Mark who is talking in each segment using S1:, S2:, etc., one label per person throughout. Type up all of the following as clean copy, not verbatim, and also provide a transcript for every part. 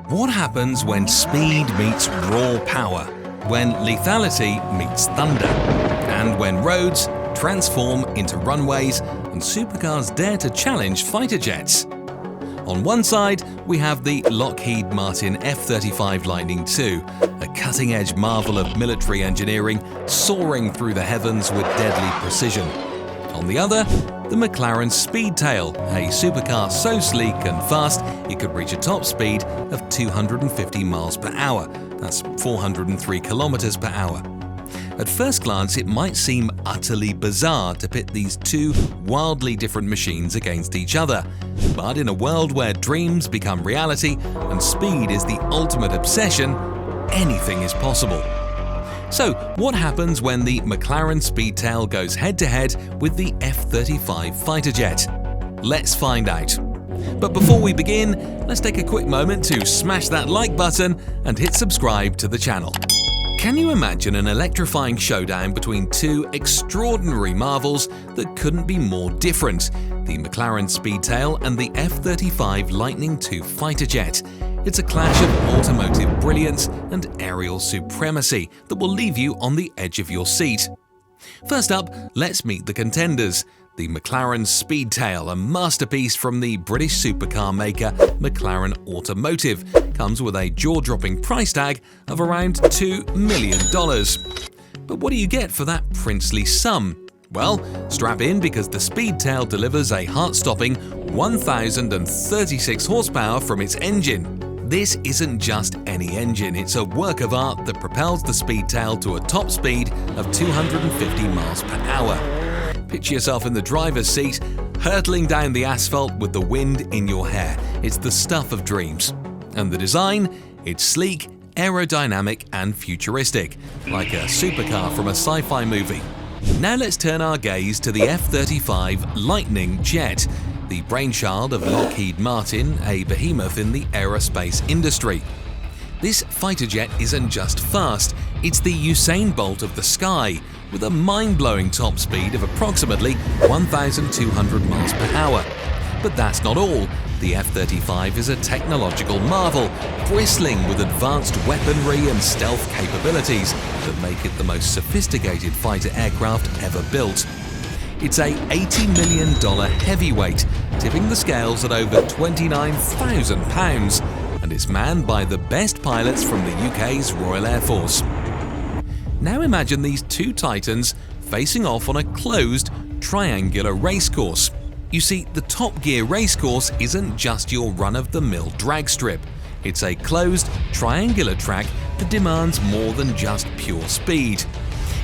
S1: What happens when speed meets raw power, when lethality meets thunder, and when roads transform into runways and supercars dare to challenge fighter jets? On one side, we have the Lockheed Martin F-35 Lightning II, a cutting-edge marvel of military engineering soaring through the heavens with deadly precision. On the other, the McLaren Speedtail, a supercar so sleek and fast it could reach a top speed of 250 miles per hour. That's 403 kilometers per hour. At first glance, it might seem utterly bizarre to pit these two wildly different machines against each other. But in a world where dreams become reality and speed is the ultimate obsession, anything is possible. So, what happens when the McLaren Speedtail goes head-to-head with the F-35 fighter jet? Let's find out. But before we begin, let's take a quick moment to smash that like button and hit subscribe to the channel. Can you imagine an electrifying showdown between two extraordinary marvels that couldn't be more different? The McLaren Speedtail and the F-35 Lightning II fighter jet. It's a clash of automotive brilliance and aerial supremacy that will leave you on the edge of your seat. First up, let's meet the contenders. The McLaren Speedtail, a masterpiece from the British supercar maker McLaren Automotive, comes with a jaw-dropping price tag of around $2 million. But what do you get for that princely sum? Well, strap in because the Speedtail delivers a heart-stopping 1,036 horsepower from its engine. This isn't just any engine, it's a work of art that propels the Speedtail to a top speed of 250 miles per hour. Picture yourself in the driver's seat, hurtling down the asphalt with the wind in your hair. It's the stuff of dreams. And the design? It's sleek, aerodynamic and futuristic, like a supercar from a sci-fi movie. Now let's turn our gaze to the F-35 Lightning jet, the brainchild of Lockheed Martin, a behemoth in the aerospace industry. This fighter jet isn't just fast, it's the Usain Bolt of the sky, with a mind-blowing top speed of approximately 1,200 miles per hour. But that's not all. The F-35 is a technological marvel, bristling with advanced weaponry and stealth capabilities that make it the most sophisticated fighter aircraft ever built. It's a $80 million heavyweight, tipping the scales at over 29,000 pounds, and it's manned by the best pilots from the UK's Royal Air Force. Now imagine these two titans facing off on a closed, triangular racecourse. You see, the Top Gear racecourse isn't just your run-of-the-mill drag strip. It's a closed, triangular track that demands more than just pure speed.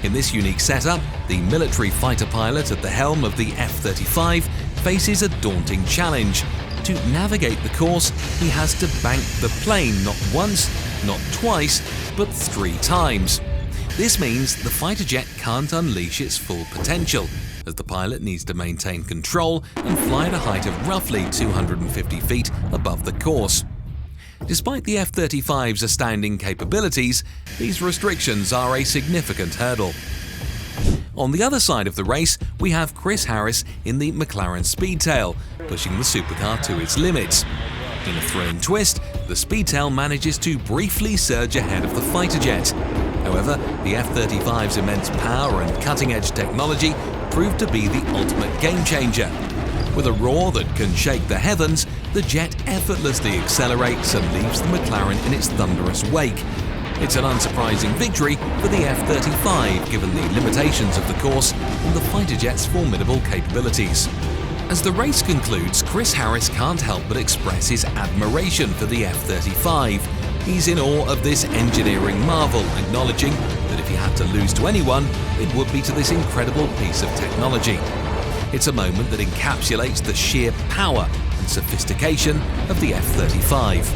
S1: In this unique setup, the military fighter pilot at the helm of the F-35 faces a daunting challenge. To navigate the course, he has to bank the plane not once, not twice, but 3 times. This means the fighter jet can't unleash its full potential, as the pilot needs to maintain control and fly at a height of roughly 250 feet above the course. Despite the F-35's astounding capabilities, these restrictions are a significant hurdle. On the other side of the race, we have Chris Harris in the McLaren Speedtail, pushing the supercar to its limits. In a thrilling twist, the Speedtail manages to briefly surge ahead of the fighter jet. However, the F-35's immense power and cutting-edge technology proved to be the ultimate game-changer. With a roar that can shake the heavens, the jet effortlessly accelerates and leaves the McLaren in its thunderous wake. It's an unsurprising victory for the F-35 given the limitations of the course and the fighter jet's formidable capabilities. As the race concludes, Chris Harris can't help but express his admiration for the F-35. He's in awe of this engineering marvel, acknowledging that if he had to lose to anyone, it would be to this incredible piece of technology. It's a moment that encapsulates the sheer power and sophistication of the F-35.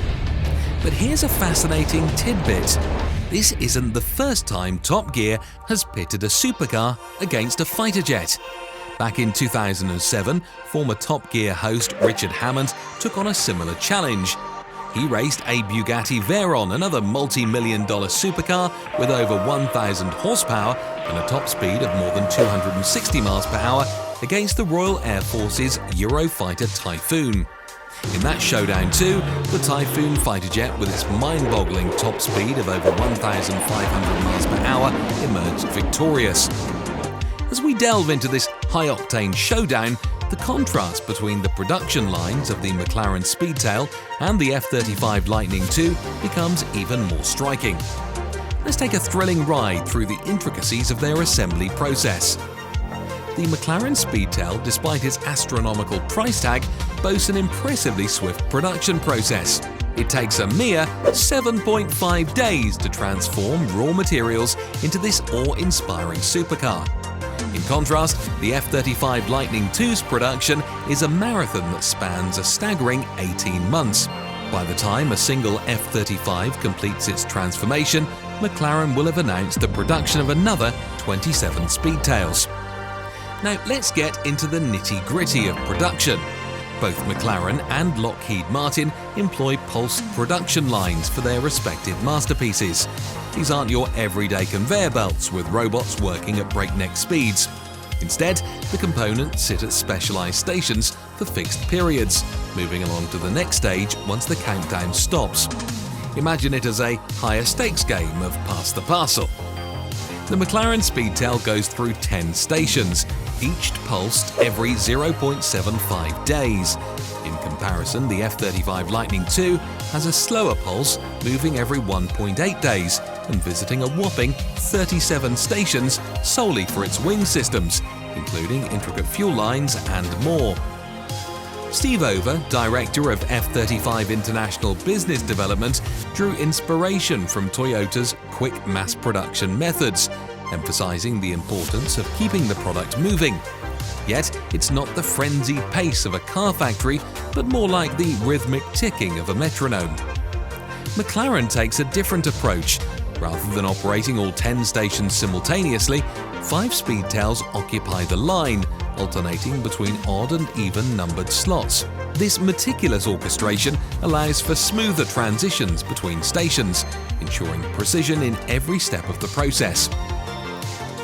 S1: But here's a fascinating tidbit. This isn't the first time Top Gear has pitted a supercar against a fighter jet. Back in 2007, former Top Gear host Richard Hammond took on a similar challenge. He raced a Bugatti Veyron, another multi-million-dollar supercar with over 1,000 horsepower and a top speed of more than 260 miles per hour against the Royal Air Force's Eurofighter Typhoon. In that showdown too, the Typhoon fighter jet with its mind-boggling top speed of over 1,500 miles per hour emerged victorious. As we delve into this high-octane showdown, the contrast between the production lines of the McLaren Speedtail and the F-35 Lightning II becomes even more striking. Let's take a thrilling ride through the intricacies of their assembly process. The McLaren Speedtail, despite its astronomical price tag, boasts an impressively swift production process. It takes a mere 7.5 days to transform raw materials into this awe-inspiring supercar. In contrast, the F-35 Lightning II's production is a marathon that spans a staggering 18 months. By the time a single F-35 completes its transformation, McLaren will have announced the production of another 27 Speedtails. Now let's get into the nitty-gritty of production. Both McLaren and Lockheed Martin employ pulsed production lines for their respective masterpieces. These aren't your everyday conveyor belts with robots working at breakneck speeds. Instead, the components sit at specialized stations for fixed periods, moving along to the next stage once the countdown stops. Imagine it as a higher stakes game of pass the parcel. The McLaren Speedtail goes through 10 stations, each pulsed every 0.75 days. In comparison, the F-35 Lightning II has a slower pulse, moving every 1.8 days and visiting a whopping 37 stations solely for its wing systems, including intricate fuel lines and more. Steve Over, director of F-35 International Business Development, drew inspiration from Toyota's quick mass production methods, emphasizing the importance of keeping the product moving. Yet, it's not the frenzied pace of a car factory, but more like the rhythmic ticking of a metronome. McLaren takes a different approach. Rather than operating all 10 stations simultaneously, 5 Speedtails occupy the line, alternating between odd and even numbered slots. This meticulous orchestration allows for smoother transitions between stations, ensuring precision in every step of the process.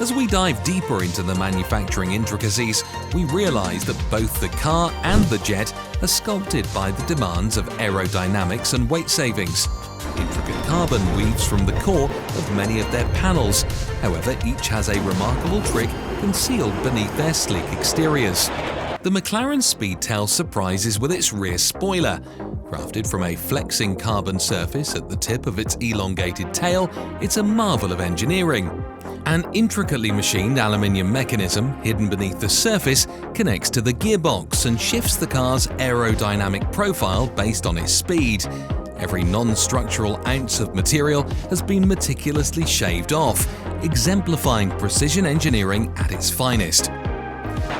S1: As we dive deeper into the manufacturing intricacies, we realize that both the car and the jet are sculpted by the demands of aerodynamics and weight savings. Intricate carbon weaves from the core of many of their panels, however, each has a remarkable trick concealed beneath their sleek exteriors. The McLaren Speedtail surprises with its rear spoiler. Crafted from a flexing carbon surface at the tip of its elongated tail, it's a marvel of engineering. An intricately machined aluminium mechanism hidden beneath the surface connects to the gearbox and shifts the car's aerodynamic profile based on its speed. Every non-structural ounce of material has been meticulously shaved off, exemplifying precision engineering at its finest.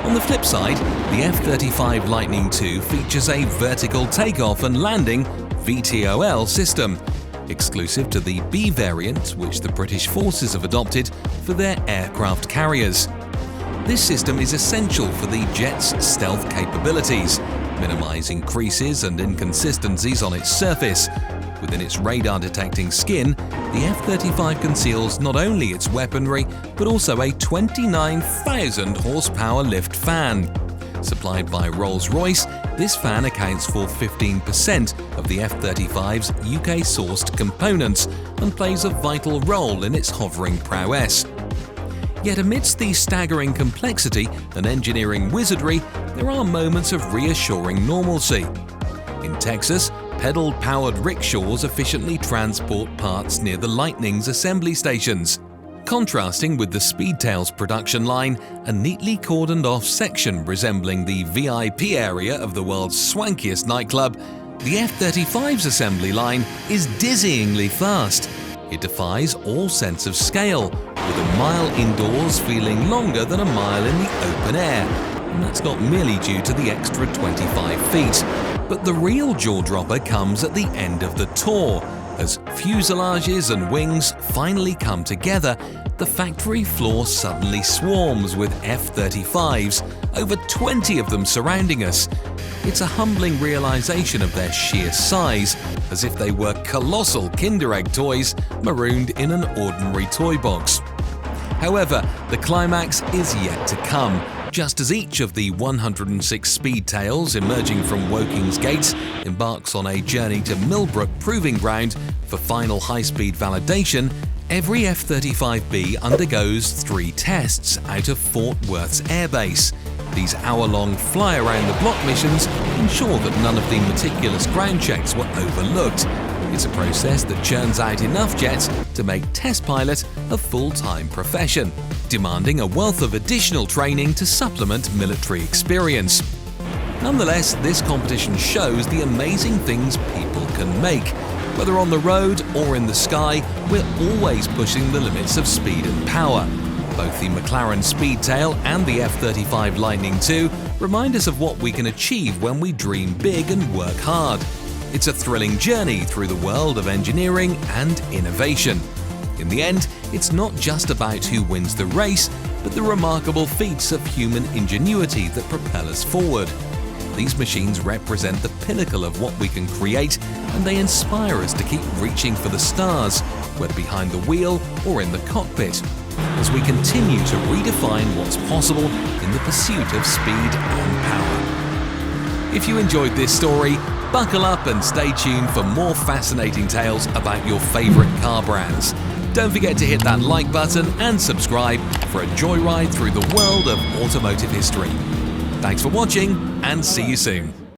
S1: On the flip side, the F-35 Lightning II features a vertical takeoff and landing (VTOL) system, exclusive to the B variant which the British forces have adopted for their aircraft carriers. This system is essential for the jet's stealth capabilities, minimizing creases and inconsistencies on its surface. Within its radar-detecting skin, the F-35 conceals not only its weaponry, but also a 29,000 horsepower lift fan. Supplied by Rolls-Royce, this fan accounts for 15% of the F-35's UK-sourced components and plays a vital role in its hovering prowess. Yet amidst the staggering complexity and engineering wizardry, there are moments of reassuring normalcy. In Texas, pedal-powered rickshaws efficiently transport parts near the Lightning's assembly stations. Contrasting with the Speedtail's production line, a neatly cordoned-off section resembling the VIP area of the world's swankiest nightclub, the F-35's assembly line is dizzyingly fast. It defies all sense of scale, with a mile indoors feeling longer than a mile in the open air. And that's not merely due to the extra 25 feet. But the real jaw-dropper comes at the end of the tour. As fuselages and wings finally come together, the factory floor suddenly swarms with F-35s, over 20 of them surrounding us. It's a humbling realization of their sheer size, as if they were colossal Kinder Egg toys marooned in an ordinary toy box. However, the climax is yet to come, Just as each of the 106 Speedtails emerging from Woking's Gates embarks on a journey to Millbrook Proving Ground for final high-speed validation, every F-35B undergoes 3 tests out of Fort Worth's airbase. These hour-long fly-around-the-block missions ensure that none of the meticulous ground checks were overlooked. It's a process that churns out enough jets to make test pilot a full-time profession, demanding a wealth of additional training to supplement military experience. Nonetheless, this competition shows the amazing things people can make. Whether on the road or in the sky, we're always pushing the limits of speed and power. Both the McLaren Speedtail and the F-35 Lightning II remind us of what we can achieve when we dream big and work hard. It's a thrilling journey through the world of engineering and innovation. In the end, it's not just about who wins the race, but the remarkable feats of human ingenuity that propel us forward. These machines represent the pinnacle of what we can create, and they inspire us to keep reaching for the stars, whether behind the wheel or in the cockpit, as we continue to redefine what's possible in the pursuit of speed and power. If you enjoyed this story, buckle up and stay tuned for more fascinating tales about your favorite car brands. Don't forget to hit that like button and subscribe for a joyride through the world of automotive history. Thanks for watching, and see you soon.